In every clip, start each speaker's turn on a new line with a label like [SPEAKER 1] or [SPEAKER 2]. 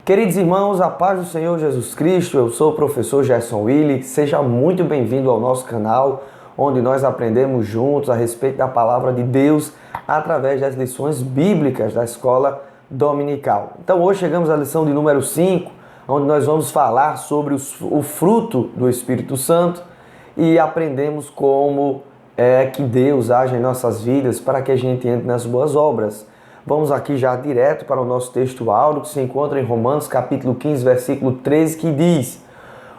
[SPEAKER 1] Queridos irmãos, a paz do Senhor Jesus Cristo, eu sou o professor Gerson Willi, seja muito bem-vindo ao nosso canal, onde nós aprendemos juntos a respeito da Palavra de Deus através das lições bíblicas da Escola Dominical. Então hoje chegamos à lição de número 5, onde nós vamos falar sobre o fruto do Espírito Santo e aprendemos como é que Deus age em nossas vidas para que a gente entre nas boas obras. Vamos aqui já direto para o nosso texto áureo, que se encontra em Romanos capítulo 15, versículo 13, que diz: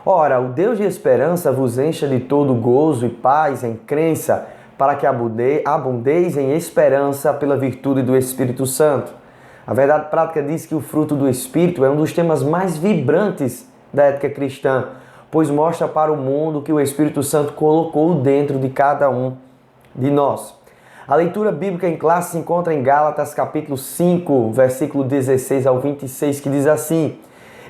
[SPEAKER 1] Ora, o Deus de esperança vos encha de todo gozo e paz em crença, para que abundeis em esperança pela virtude do Espírito Santo. A verdade prática diz que o fruto do Espírito é um dos temas mais vibrantes da ética cristã, pois mostra para o mundo que o Espírito Santo colocou dentro de cada um de nós. A leitura bíblica em classe se encontra em Gálatas capítulo 5, versículo 16 ao 26, que diz assim: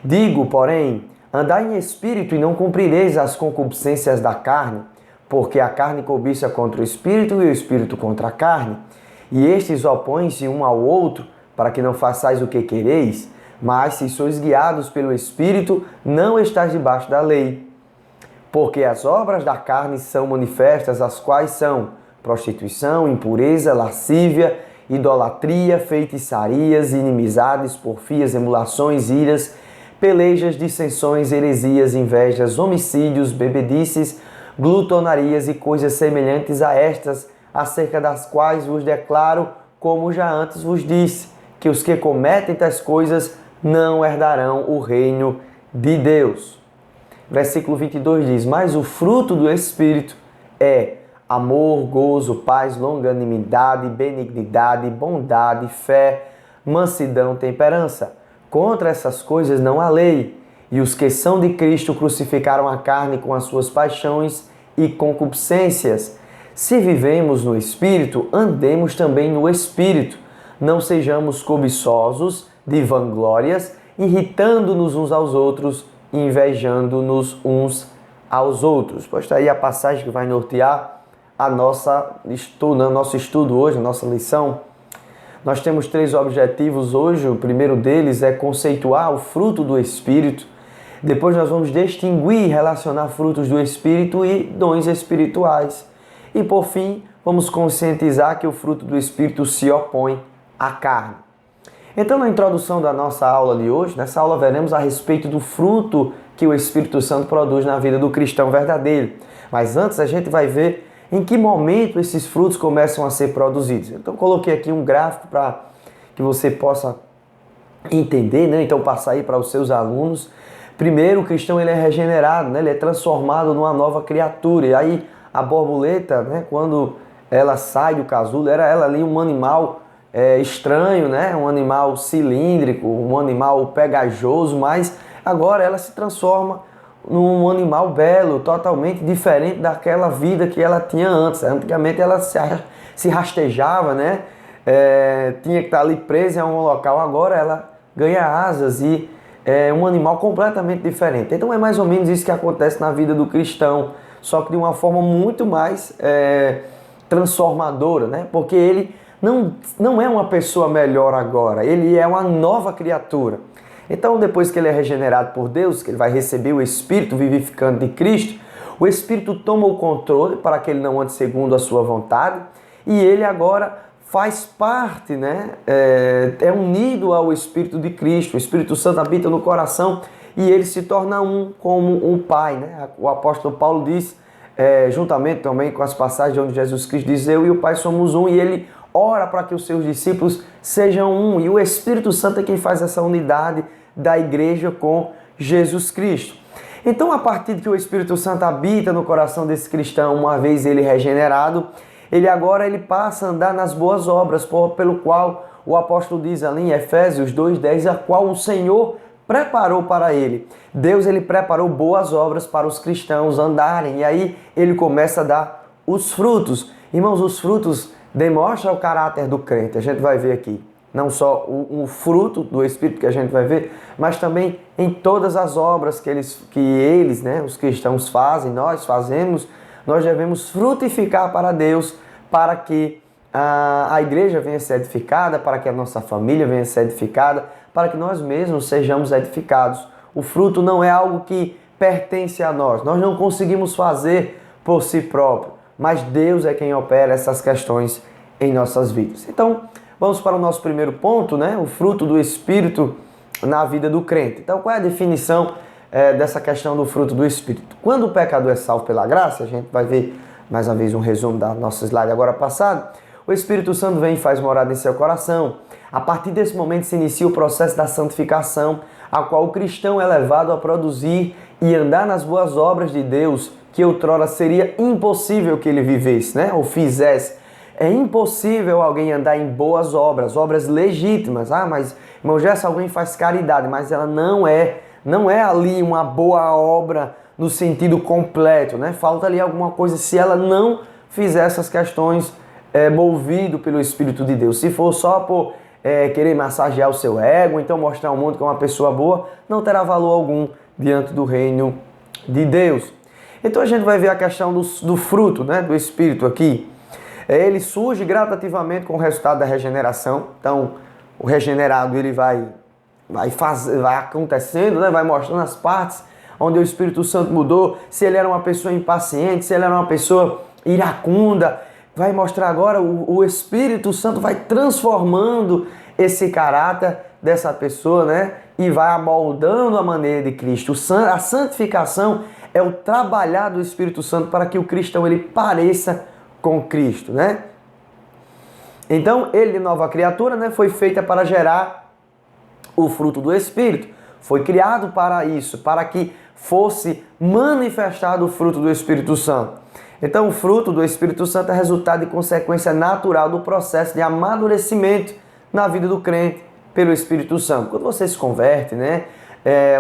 [SPEAKER 1] Digo, porém, andai em espírito e não cumprireis as concupiscências da carne, porque a carne cobiça contra o espírito e o espírito contra a carne. E estes opõem-se um ao outro, para que não façais o que quereis, mas se sois guiados pelo espírito, não estáis debaixo da lei. Porque as obras da carne são manifestas, as quais são prostituição, impureza, lascívia, idolatria, feitiçarias, inimizades, porfias, emulações, iras, pelejas, dissensões, heresias, invejas, homicídios, bebedices, glutonarias e coisas semelhantes a estas, acerca das quais vos declaro, como já antes vos disse, que os que cometem tais coisas não herdarão o reino de Deus. Versículo 22 diz: Mas o fruto do Espírito é amor, gozo, paz, longanimidade, benignidade, bondade, fé, mansidão, temperança. Contra essas coisas não há lei. E os que são de Cristo crucificaram a carne com as suas paixões e concupiscências. Se vivemos no Espírito, andemos também no Espírito. Não sejamos cobiçosos de vanglórias, irritando-nos uns aos outros, invejando-nos uns aos outros. Pois está aí a passagem que vai nortear nosso estudo hoje, a nossa lição. Nós temos 3 objetivos hoje. O primeiro deles é conceituar o fruto do Espírito. Depois nós vamos distinguir e relacionar frutos do Espírito e dons espirituais. E por fim, vamos conscientizar que o fruto do Espírito se opõe à carne. Então, na introdução da nossa aula de hoje, nessa aula veremos a respeito do fruto que o Espírito Santo produz na vida do cristão verdadeiro. Mas antes a gente vai ver em que momento esses frutos começam a ser produzidos. Então, coloquei aqui um gráfico para que você possa entender, né? Então, passar aí para os seus alunos. Primeiro, o cristão ele é regenerado, né? Ele é transformado numa nova criatura. E aí, a borboleta, né? Quando ela sai do casulo, era ela ali um animal estranho, né? Um animal cilíndrico, um animal pegajoso, mas agora ela se transforma num animal belo, totalmente diferente daquela vida que ela tinha antes. Antigamente ela se rastejava, né? Tinha que estar ali presa em um local. Agora ela ganha asas e é um animal completamente diferente. Então é mais ou menos isso que acontece na vida do cristão, só que de uma forma muito mais transformadora, né? Porque ele não é uma pessoa melhor agora, ele é uma nova criatura. Então, depois que ele é regenerado por Deus, que ele vai receber o Espírito vivificante de Cristo, o Espírito toma o controle para que ele não ande segundo a sua vontade, e ele agora faz parte, né? É unido ao Espírito de Cristo. O Espírito Santo habita no coração e ele se torna um como um Pai, né? O apóstolo Paulo diz, juntamente também com as passagens onde Jesus Cristo diz: Eu e o Pai somos um, e ele ora para que os seus discípulos sejam um. E o Espírito Santo é quem faz essa unidade da igreja com Jesus Cristo. Então, a partir de que o Espírito Santo habita no coração desse cristão, uma vez ele regenerado, ele passa a andar nas boas obras, pelo qual o apóstolo diz ali em Efésios 2:10, a qual o Senhor preparou para ele. Deus ele preparou boas obras para os cristãos andarem, e aí ele começa a dar os frutos. Irmãos, os frutos demonstra o caráter do crente. A gente vai ver aqui não só o fruto do Espírito que a gente vai ver, mas também em todas as obras que eles, né, os cristãos fazem, nós fazemos, nós devemos frutificar para Deus, para que a igreja venha ser edificada, para que a nossa família venha ser edificada, para que nós mesmos sejamos edificados. O fruto não é algo que pertence a nós. Nós não conseguimos fazer por si próprio, mas Deus é quem opera essas questões em nossas vidas. Então, vamos para o nosso primeiro ponto, né? O fruto do Espírito na vida do crente. Então, qual é a definição dessa questão do fruto do Espírito? Quando o pecador é salvo pela graça, a gente vai ver mais uma vez um resumo da nossa slide agora passado, o Espírito Santo vem e faz morada em seu coração. A partir desse momento se inicia o processo da santificação, a qual o cristão é levado a produzir e andar nas boas obras de Deus, que outrora seria impossível que ele vivesse, né? Ou fizesse. É impossível alguém andar em boas obras, obras legítimas. Ah, mas, irmão Gerson, alguém faz caridade, mas ela não é ali uma boa obra no sentido completo, né? Falta ali alguma coisa se ela não fizer essas questões movido pelo Espírito de Deus. Se for só por querer massagear o seu ego, então mostrar ao mundo que é uma pessoa boa, não terá valor algum diante do reino de Deus. Então a gente vai ver a questão do fruto, né, do Espírito aqui. Ele surge gradativamente com o resultado da regeneração. Então o regenerado ele vai acontecendo, né, vai mostrando as partes onde o Espírito Santo mudou, se ele era uma pessoa impaciente, se ele era uma pessoa iracunda, vai mostrar agora o Espírito Santo vai transformando esse caráter dessa pessoa, né? E vai amoldando a maneira de Cristo. A santificação é o trabalhar do Espírito Santo para que o cristão ele pareça com Cristo, né? Então, ele, nova criatura, né, foi feita para gerar o fruto do Espírito. Foi criado para isso, para que fosse manifestado o fruto do Espírito Santo. Então, o fruto do Espírito Santo é resultado e consequência natural do processo de amadurecimento na vida do crente pelo Espírito Santo. Quando você se converte, né,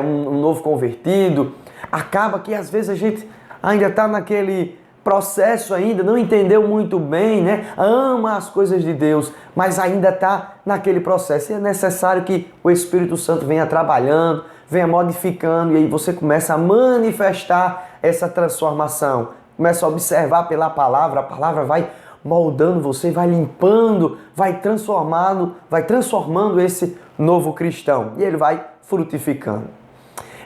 [SPEAKER 1] um novo convertido, acaba que às vezes a gente ainda está naquele processo ainda, não entendeu muito bem, né, ama as coisas de Deus, mas ainda está naquele processo. E é necessário que o Espírito Santo venha trabalhando, venha modificando, e aí você começa a manifestar essa transformação. Começa a observar pela palavra, a palavra vai moldando você, vai limpando, vai transformando esse novo cristão. E ele vai frutificando.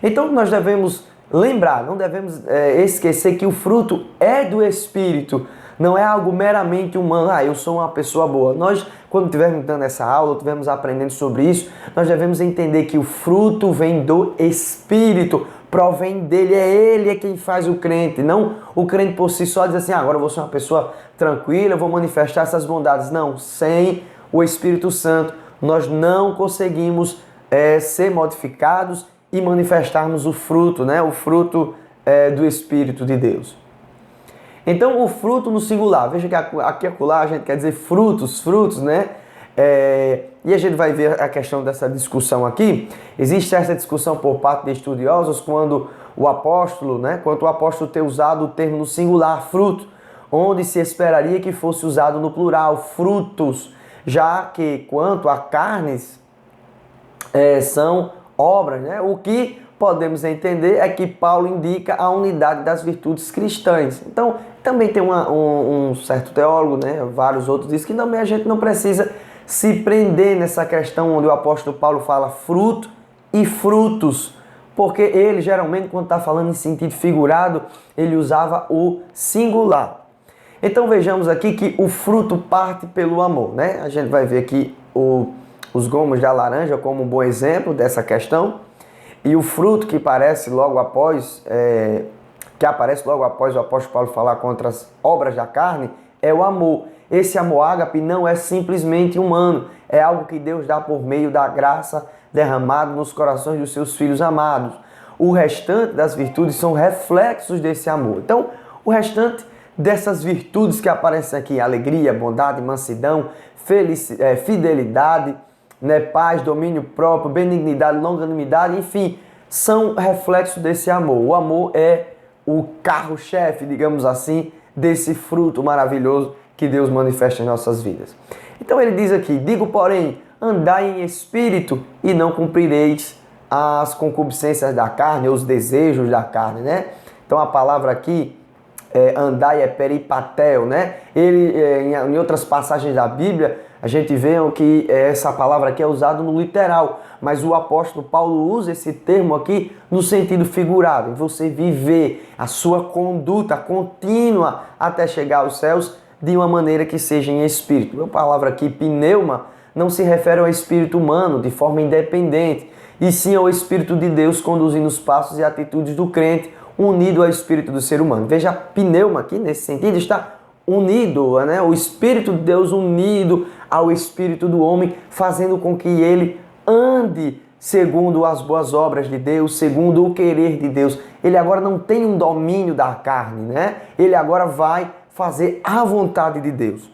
[SPEAKER 1] Então nós devemos lembrar, não devemos esquecer que o fruto é do Espírito, não é algo meramente humano. Ah, eu sou uma pessoa boa. Nós, quando estivermos dando essa aula, estivermos aprendendo sobre isso, nós devemos entender que o fruto vem do Espírito, provém dele, ele é quem faz o crente, não o crente por si só diz assim, agora eu vou ser uma pessoa tranquila, eu vou manifestar essas bondades. Não, sem o Espírito Santo nós não conseguimos ser modificados e manifestarmos o fruto, né? O fruto do Espírito de Deus. Então o fruto no singular, veja que aqui acolá a gente quer dizer frutos, né? E a gente vai ver a questão dessa discussão aqui. Existe essa discussão por parte de estudiosos quando o apóstolo, né, quanto o apóstolo ter usado o termo no singular, fruto, onde se esperaria que fosse usado no plural, frutos, já que quanto a carnes são obras, né? O que podemos entender é que Paulo indica a unidade das virtudes cristãs. Então, também tem um certo teólogo, né, vários outros dizem que também a gente não precisa se prender nessa questão onde o apóstolo Paulo fala fruto e frutos, porque ele geralmente quando está falando em sentido figurado, ele usava o singular. Então vejamos aqui que o fruto parte pelo amor, né? A gente vai ver aqui os gomos da laranja como um bom exemplo dessa questão, e o fruto que aparece logo após o apóstolo Paulo falar contra as obras da carne é o amor. Esse amor ágape não é simplesmente humano, é algo que Deus dá por meio da graça derramada nos corações dos seus filhos amados. O restante das virtudes são reflexos desse amor. Então, o restante dessas virtudes que aparecem aqui, alegria, bondade, mansidão, fidelidade, né, paz, domínio próprio, benignidade, longanimidade, enfim, são reflexos desse amor. O amor é o carro-chefe, digamos assim, desse fruto maravilhoso que Deus manifesta em nossas vidas. Então ele diz aqui, digo porém, andai em espírito e não cumprireis as concupiscências da carne, os desejos da carne, né? Então a palavra aqui andai é peripatel, né? Ele, em outras passagens da Bíblia, a gente vê que essa palavra aqui é usada no literal, mas o apóstolo Paulo usa esse termo aqui no sentido figurado, em você viver a sua conduta contínua até chegar aos céus de uma maneira que seja em espírito. A palavra aqui, pneuma, não se refere ao espírito humano de forma independente, e sim ao Espírito de Deus conduzindo os passos e atitudes do crente, unido ao espírito do ser humano. Veja, pneuma aqui, nesse sentido, está unido, né? O Espírito de Deus unido ao Espírito do homem, fazendo com que ele ande segundo as boas obras de Deus, segundo o querer de Deus. Ele agora não tem um domínio da carne, né? Ele agora vai fazer a vontade de Deus.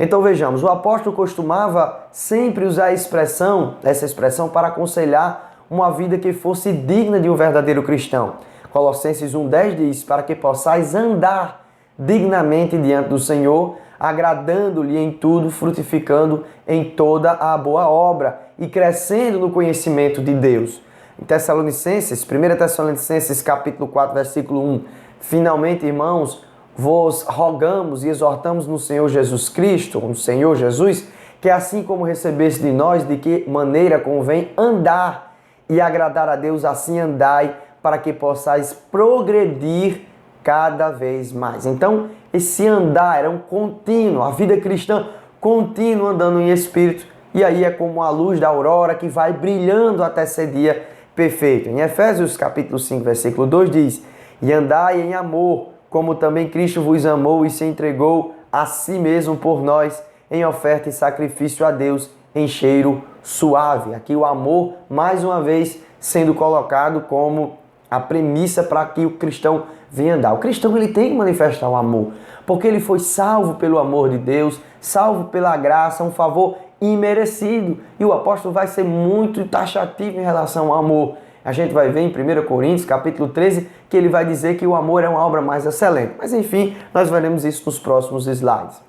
[SPEAKER 1] Então vejamos, o apóstolo costumava sempre usar essa expressão para aconselhar uma vida que fosse digna de um verdadeiro cristão. Colossenses 1,10 diz, para que possais andar dignamente diante do Senhor, agradando-lhe em tudo, frutificando em toda a boa obra e crescendo no conhecimento de Deus. Em Tessalonicenses, 1 Tessalonicenses capítulo 4, versículo 1, finalmente, irmãos, vos rogamos e exortamos no Senhor Jesus Cristo, no Senhor Jesus, que assim como recebeste de nós, de que maneira convém andar e agradar a Deus, assim andai, para que possais progredir cada vez mais. Então, esse andar era um contínuo, a vida cristã contínua andando em espírito, e aí é como a luz da aurora que vai brilhando até ser dia perfeito. Em Efésios capítulo 5, versículo 2 diz, e andai em amor, como também Cristo vos amou e se entregou a si mesmo por nós, em oferta e sacrifício a Deus, em cheiro suave. Aqui o amor, mais uma vez, sendo colocado como a premissa para que o cristão venha andar. O cristão ele tem que manifestar o amor, porque ele foi salvo pelo amor de Deus, salvo pela graça, um favor imerecido. E o apóstolo vai ser muito taxativo em relação ao amor. A gente vai ver em 1 Coríntios, capítulo 13, que ele vai dizer que o amor é uma obra mais excelente. Mas enfim, nós veremos isso nos próximos slides.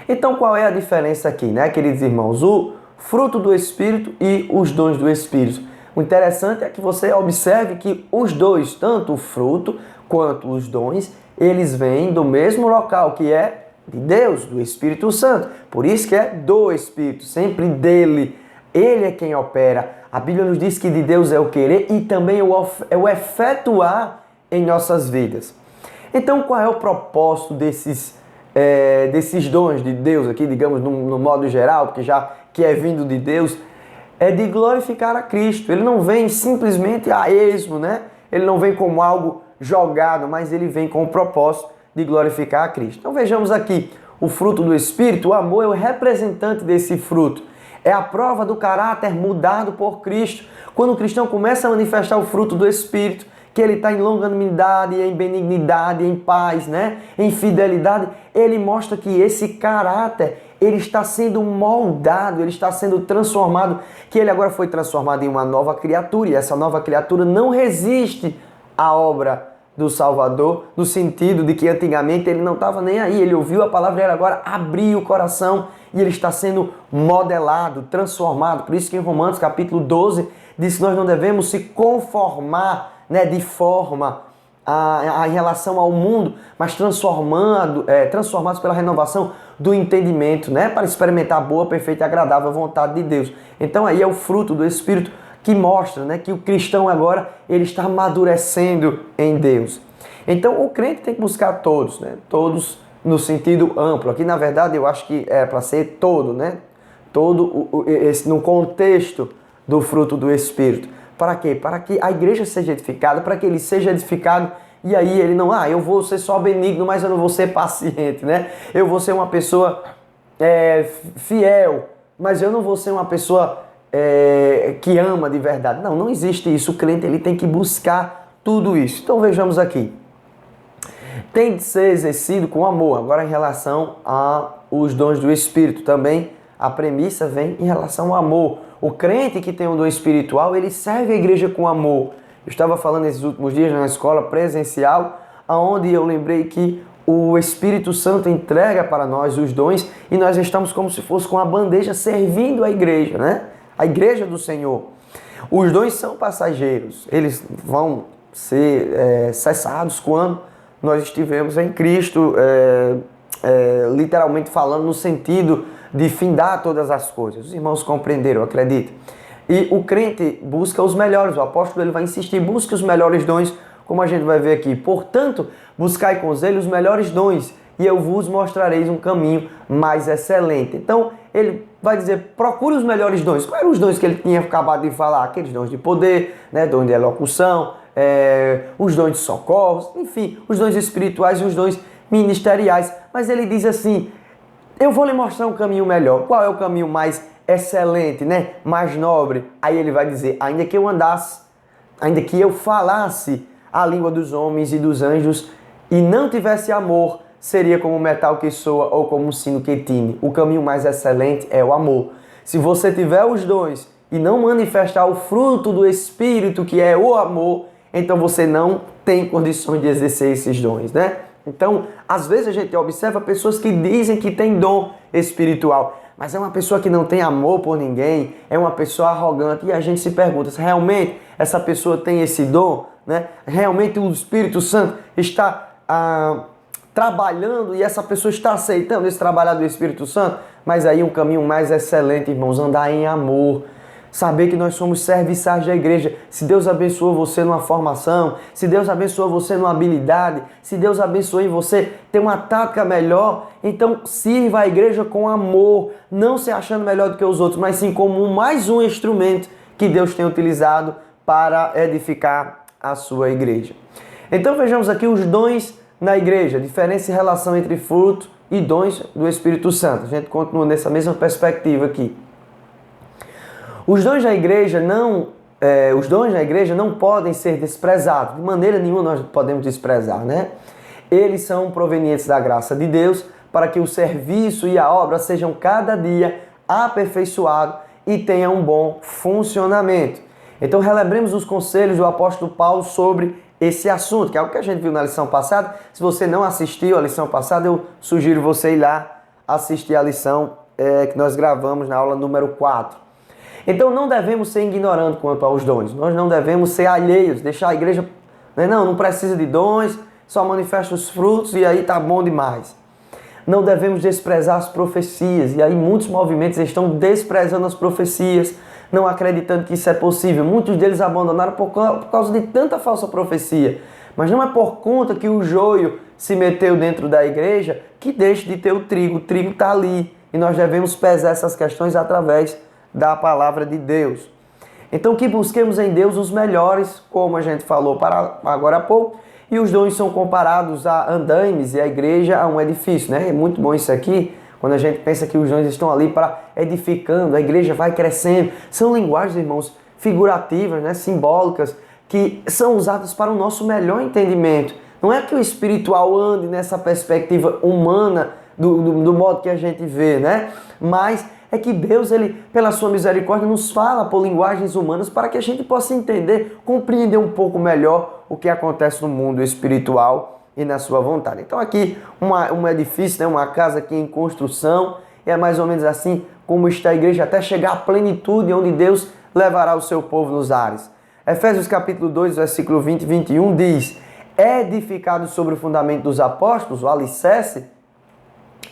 [SPEAKER 1] Então qual é a diferença aqui, né, queridos irmãos? O fruto do Espírito e os dons do Espírito. O interessante é que você observe que os dois, tanto o fruto quanto os dons, eles vêm do mesmo local, que é de Deus, do Espírito Santo. Por isso que é do Espírito, sempre dele. Ele é quem opera. A Bíblia nos diz que de Deus é o querer e também é o efetuar em nossas vidas. Então, qual é o propósito desses dons de Deus aqui, digamos, no modo geral, porque já que é vindo de Deus, é de glorificar a Cristo. Ele não vem simplesmente a esmo, né? Ele não vem como algo jogado, mas ele vem com o propósito de glorificar a Cristo. Então vejamos aqui, o fruto do Espírito, o amor é o representante desse fruto. É a prova do caráter mudado por Cristo. Quando o cristão começa a manifestar o fruto do Espírito, que ele está em longanimidade, em benignidade, em paz, né? Em fidelidade, ele mostra que esse caráter, ele está sendo moldado, ele está sendo transformado, que ele agora foi transformado em uma nova criatura, e essa nova criatura não resiste à obra do Salvador, no sentido de que antigamente ele não estava nem aí, ele ouviu a palavra e ele agora abriu o coração e ele está sendo modelado, transformado. Por isso que em Romanos capítulo 12 diz que nós não devemos se conformar, né, de forma em relação ao mundo, mas transformados pela renovação do entendimento, né, para experimentar a boa, perfeita e agradável vontade de Deus. Então aí é o fruto do Espírito que mostra, né, que o cristão agora ele está amadurecendo em Deus. Então o crente tem que buscar todos, né, todos no sentido amplo. Aqui na verdade eu acho que é para ser todo, né, todo no contexto do fruto do Espírito. Para quê? Para que a igreja seja edificada, para que ele seja edificado, e aí ele não, eu vou ser só benigno, mas eu não vou ser paciente, né? Eu vou ser uma pessoa fiel, mas eu não vou ser uma pessoa que ama de verdade. Não existe isso. O crente ele tem que buscar tudo isso. Então vejamos aqui. Tem de ser exercido com amor. Agora em relação aos dons do Espírito também, a premissa vem em relação ao amor. O crente que tem um dom espiritual, ele serve a igreja com amor. Eu estava falando esses últimos dias na escola presencial, onde eu lembrei que o Espírito Santo entrega para nós os dons e nós estamos como se fosse com a bandeja servindo a igreja, né? A igreja do Senhor. Os dons são passageiros, eles vão ser cessados quando nós estivemos em Cristo, literalmente falando no sentido de findar todas as coisas. Os irmãos compreenderam, eu acredito. E o crente busca os melhores, o apóstolo ele vai insistir, busque os melhores dons, como a gente vai ver aqui. Portanto, buscai com zelo os melhores dons, e eu vos mostrareis um caminho mais excelente. Então, ele vai dizer, procure os melhores dons. Quais eram os dons que ele tinha acabado de falar? Aqueles dons de poder, né? Dons de elocução, os dons de socorros, enfim, os dons espirituais e os dons ministeriais. Mas ele diz assim, eu vou lhe mostrar um caminho melhor. Qual é o caminho mais excelente, né? Mais nobre? Aí ele vai dizer, ainda que eu andasse, ainda que eu falasse a língua dos homens e dos anjos e não tivesse amor, seria como um metal que soa ou como um sino que tine. O caminho mais excelente é o amor. Se você tiver os dons e não manifestar o fruto do Espírito, que é o amor, então você não tem condições de exercer esses dons, né? Então, às vezes a gente observa pessoas que dizem que tem dom espiritual, mas é uma pessoa que não tem amor por ninguém, é uma pessoa arrogante, e a gente se pergunta se realmente essa pessoa tem esse dom, né? Realmente o Espírito Santo está trabalhando e essa pessoa está aceitando esse trabalhar do Espírito Santo? Mas aí um caminho mais excelente, irmãos, andar em amor. Saber que nós somos serviçais da igreja. Se Deus abençoou você numa formação, se Deus abençoou você numa habilidade, se Deus abençoou em você ter uma tática melhor, então sirva a igreja com amor, não se achando melhor do que os outros, mas sim como mais um instrumento que Deus tem utilizado para edificar a sua igreja. Então vejamos aqui os dons na igreja, diferença e relação entre fruto e dons do Espírito Santo. A gente continua nessa mesma perspectiva aqui. Os dons na igreja não podem ser desprezados. De maneira nenhuma nós podemos desprezar, né? Eles são provenientes da graça de Deus para que o serviço e a obra sejam cada dia aperfeiçoados e tenham um bom funcionamento. Então relembremos os conselhos do apóstolo Paulo sobre esse assunto, que é algo que a gente viu na lição passada. Se você não assistiu a lição passada, eu sugiro você ir lá assistir a lição que nós gravamos na aula número 4. Então não devemos ser ignorantes quanto aos dons, nós não devemos ser alheios, deixar a igreja, não precisa de dons, só manifesta os frutos e aí tá bom demais. Não devemos desprezar as profecias, e aí muitos movimentos estão desprezando as profecias, não acreditando que isso é possível. Muitos deles abandonaram por causa de tanta falsa profecia, mas não é por conta que o joio se meteu dentro da igreja que deixe de ter o trigo está ali, e nós devemos pesar essas questões através da palavra de Deus. Então que busquemos em Deus os melhores, como a gente falou agora há pouco, e os dons são comparados a andaimes e a igreja a um edifício, né? É muito bom isso aqui, quando a gente pensa que os dons estão ali para edificando, a igreja vai crescendo. São linguagens, irmãos, figurativas, né? Simbólicas, que são usadas para o nosso melhor entendimento. Não é que o espiritual ande nessa perspectiva humana, do modo que a gente vê, né? Mas é que Deus, ele, pela sua misericórdia, nos fala por linguagens humanas para que a gente possa entender, compreender um pouco melhor o que acontece no mundo espiritual e na sua vontade. Então aqui um edifício, né, uma casa aqui em construção, é mais ou menos assim como está a igreja até chegar à plenitude onde Deus levará o seu povo nos ares. Efésios capítulo 2, versículo 20 e 21 diz: edificado sobre o fundamento dos apóstolos, o alicerce,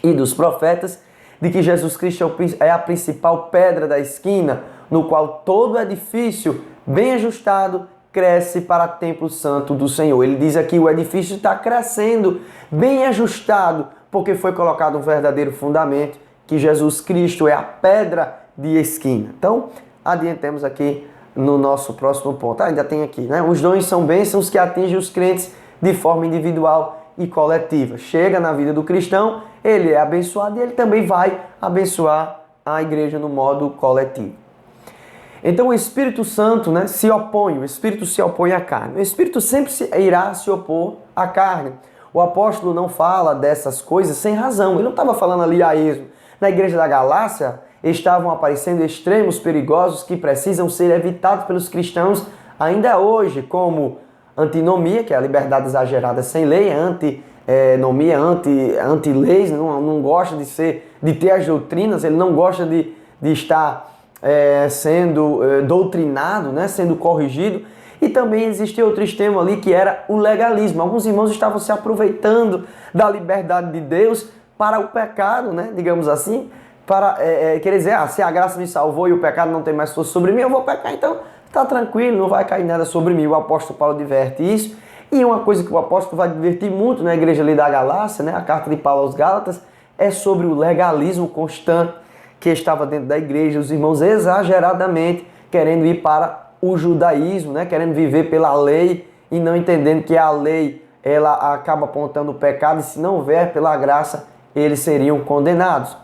[SPEAKER 1] e dos profetas, de que Jesus Cristo é a principal pedra da esquina, no qual todo edifício bem ajustado cresce para o templo santo do Senhor. Ele diz aqui, o edifício está crescendo, bem ajustado, porque foi colocado um verdadeiro fundamento, que Jesus Cristo é a pedra de esquina. Então, adiantemos aqui no nosso próximo ponto. Ainda tem aqui, né? Os dons são bênçãos que atingem os crentes de forma individual e coletiva. Chega na vida do cristão, ele é abençoado e ele também vai abençoar a igreja no modo coletivo. Então o Espírito Santo, né, se opõe, o Espírito se opõe à carne. O Espírito sempre irá se opor à carne. O apóstolo não fala dessas coisas sem razão. Ele não estava falando ali a esmo. Na igreja da Galácia estavam aparecendo extremos perigosos que precisam ser evitados pelos cristãos ainda hoje, como antinomia, que é a liberdade exagerada sem lei, antinomia, anti-leis, não gosta de ter as doutrinas, ele não gosta de estar sendo doutrinado, né, sendo corrigido. E também existia outro extremo ali que era o legalismo. Alguns irmãos estavam se aproveitando da liberdade de Deus para o pecado, né? Digamos assim, para querer dizer, se a graça me salvou e o pecado não tem mais força sobre mim, eu vou pecar, então tá tranquilo, não vai cair nada sobre mim. O apóstolo Paulo diverte isso. E uma coisa que o apóstolo vai divertir muito na igreja ali da Galácia, né? A carta de Paulo aos Gálatas, é sobre o legalismo constante que estava dentro da igreja, os irmãos exageradamente querendo ir para o judaísmo, né? Querendo viver pela lei e não entendendo que a lei ela acaba apontando o pecado e se não houver pela graça, eles seriam condenados.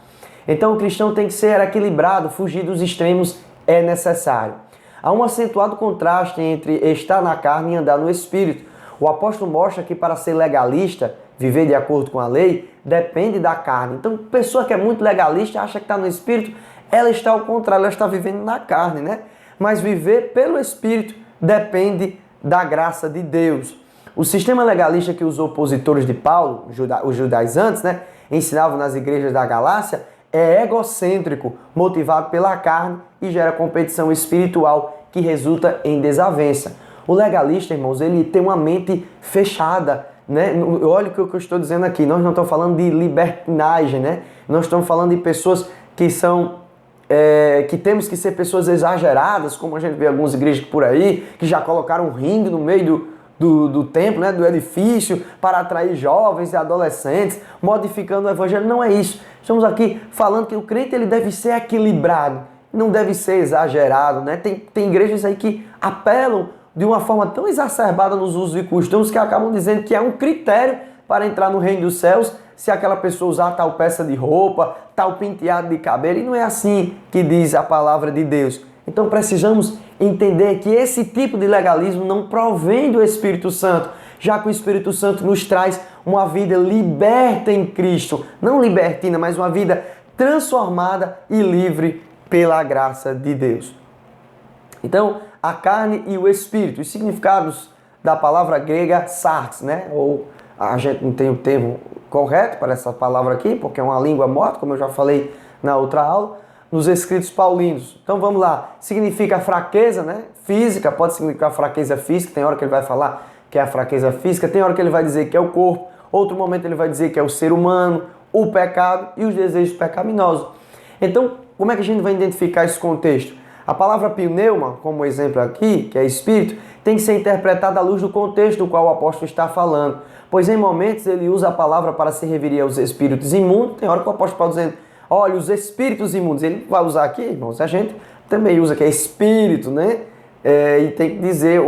[SPEAKER 1] Então o cristão tem que ser equilibrado, fugir dos extremos é necessário. Há um acentuado contraste entre estar na carne e andar no espírito. O apóstolo mostra que para ser legalista, viver de acordo com a lei, depende da carne. Então, pessoa que é muito legalista, acha que está no espírito, ela está ao contrário, ela está vivendo na carne, né? Mas viver pelo espírito depende da graça de Deus. O sistema legalista que os opositores de Paulo, os judaizantes, né, ensinavam nas igrejas da Galácia, é egocêntrico, motivado pela carne e gera competição espiritual que resulta em desavença. O legalista, irmãos, ele tem uma mente fechada, né? Olha o que eu estou dizendo aqui, nós não estamos falando de libertinagem, né? Nós estamos falando de pessoas que são, que temos que ser pessoas exageradas, como a gente vê algumas igrejas por aí, que já colocaram um ringue no meio do templo, né? Do edifício, para atrair jovens e adolescentes, modificando o evangelho. Não é isso. Estamos aqui falando que o crente ele deve ser equilibrado, não deve ser exagerado, né? Tem igrejas aí que apelam de uma forma tão exacerbada nos usos e costumes que acabam dizendo que é um critério para entrar no reino dos céus se aquela pessoa usar tal peça de roupa, tal penteado de cabelo, e não é assim que diz a palavra de Deus. Então precisamos entender que esse tipo de legalismo não provém do Espírito Santo, já que o Espírito Santo nos traz uma vida liberta em Cristo, não libertina, mas uma vida transformada e livre pela graça de Deus. Então, a carne e o espírito, os significados da palavra grega sarx, né? Ou a gente não tem o termo correto para essa palavra aqui, porque é uma língua morta, como eu já falei na outra aula, nos escritos paulinos. Então vamos lá, significa fraqueza, né? Física, pode significar fraqueza física, tem hora que ele vai falar que é a fraqueza física, tem hora que ele vai dizer que é o corpo, outro momento ele vai dizer que é o ser humano, o pecado e os desejos pecaminosos. Então, como é que a gente vai identificar esse contexto? A palavra pneuma, como exemplo aqui, que é espírito, tem que ser interpretada à luz do contexto do qual o apóstolo está falando. Pois em momentos ele usa a palavra para se referir aos espíritos imundos. Tem hora que o apóstolo está dizendo, olha, os espíritos imundos. Ele vai usar aqui, irmãos, a gente também usa que é espírito, né? E tem que dizer,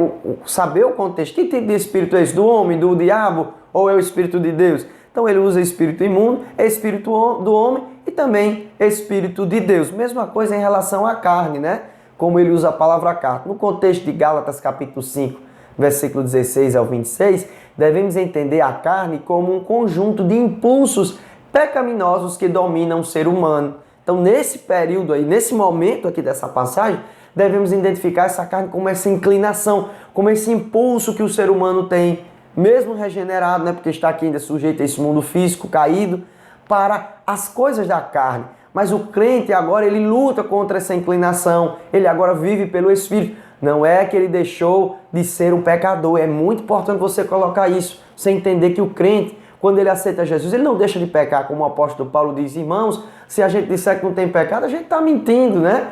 [SPEAKER 1] saber o contexto. Que tipo de espírito é esse? Do homem, do diabo ou é o espírito de Deus? Então ele usa espírito imundo, é espírito do homem e também espírito de Deus. Mesma coisa em relação à carne, né? Como ele usa a palavra carne. No contexto de Gálatas capítulo 5, versículo 16 ao 26, devemos entender a carne como um conjunto de impulsos pecaminosos que dominam o ser humano. Então nesse período aí, nesse momento aqui dessa passagem, devemos identificar essa carne como essa inclinação, como esse impulso que o ser humano tem, mesmo regenerado, né, porque está aqui ainda sujeito a esse mundo físico caído, para as coisas da carne. Mas o crente agora, ele luta contra essa inclinação, ele agora vive pelo Espírito. Não é que ele deixou de ser um pecador, é muito importante você colocar isso, você entender que o crente, quando ele aceita Jesus, ele não deixa de pecar, como o apóstolo Paulo diz, irmãos, se a gente disser que não tem pecado, a gente está mentindo, né?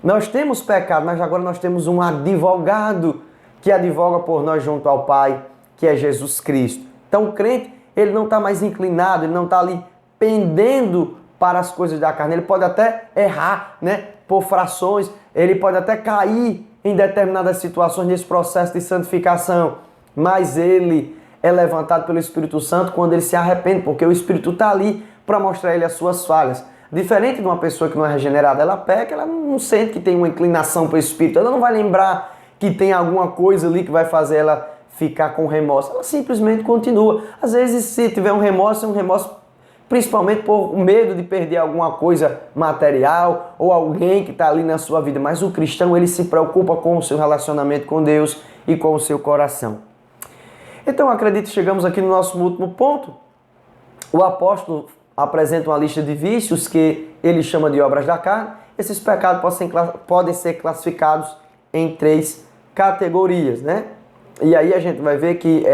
[SPEAKER 1] Nós temos pecado, mas agora nós temos um advogado que advoga por nós junto ao Pai, que é Jesus Cristo. Então o crente, ele não está mais inclinado, ele não está ali pendendo para as coisas da carne. Ele pode até errar, né, por frações, ele pode até cair em determinadas situações nesse processo de santificação, mas ele é levantado pelo Espírito Santo quando ele se arrepende, porque o Espírito está ali para mostrar a ele as suas falhas. Diferente de uma pessoa que não é regenerada, ela peca, ela não sente que tem uma inclinação para o Espírito, ela não vai lembrar que tem alguma coisa ali que vai fazer ela ficar com remorso, ela simplesmente continua. Às vezes, se tiver um remorso, é um remorso principalmente por medo de perder alguma coisa material ou alguém que está ali na sua vida. Mas o cristão, ele se preocupa com o seu relacionamento com Deus e com o seu coração. Então, acredito que chegamos aqui no nosso último ponto. O apóstolo apresenta uma lista de vícios que ele chama de obras da carne. Esses pecados podem ser classificados em 3 categorias, né? E aí a gente vai ver que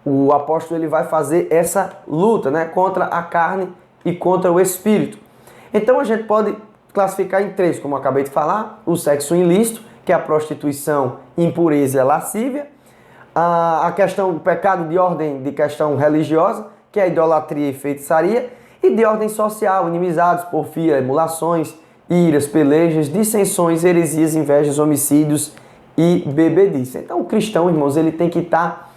[SPEAKER 1] o apóstolo ele vai fazer essa luta, né, contra a carne e contra o espírito. Então a gente pode classificar em três, como eu acabei de falar: o sexo ilícito, que é a prostituição, impureza e a lascívia; a questão do pecado de ordem de questão religiosa, que é a idolatria e feitiçaria; e de ordem social, inimizades, porfia, emulações, iras, pelejas, dissensões, heresias, invejas, homicídios e bebedice. Então o cristão, irmãos, ele tem que estar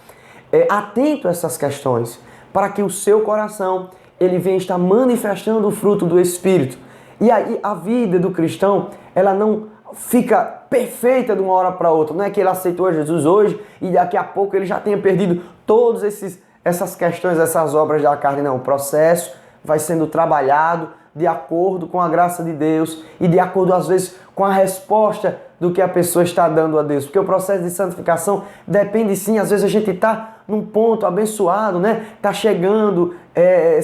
[SPEAKER 1] atento a essas questões, para que o seu coração ele venha estar manifestando o fruto do Espírito. E aí a vida do cristão, ela não fica perfeita de uma hora para outra. Não é que ele aceitou a Jesus hoje e daqui a pouco ele já tenha perdido todas essas questões, essas obras da carne. Não, o processo vai sendo trabalhado de acordo com a graça de Deus e de acordo, às vezes, com a resposta do que a pessoa está dando a Deus. Porque o processo de santificação depende, sim, às vezes a gente está num ponto abençoado, né? Está chegando,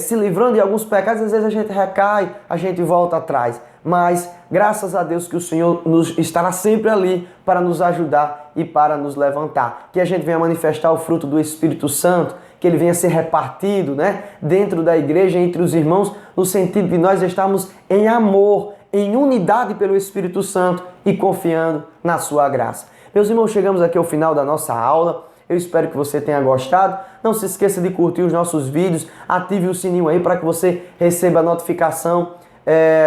[SPEAKER 1] se livrando de alguns pecados, às vezes a gente recai, a gente volta atrás. Mas, graças a Deus que o Senhor estará sempre ali para nos ajudar e para nos levantar. Que a gente venha manifestar o fruto do Espírito Santo, que ele venha ser repartido, né, dentro da igreja, entre os irmãos, no sentido de nós estarmos em amor, em unidade pelo Espírito Santo e confiando na sua graça. Meus irmãos, chegamos aqui ao final da nossa aula. Eu espero que você tenha gostado. Não se esqueça de curtir os nossos vídeos, ative o sininho aí para que você receba a notificação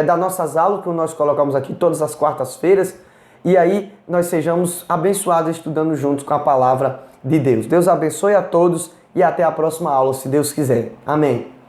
[SPEAKER 1] das nossas aulas que nós colocamos aqui todas as quartas-feiras. E aí nós sejamos abençoados estudando juntos com a palavra de Deus. Deus abençoe a todos e até a próxima aula, se Deus quiser. Amém.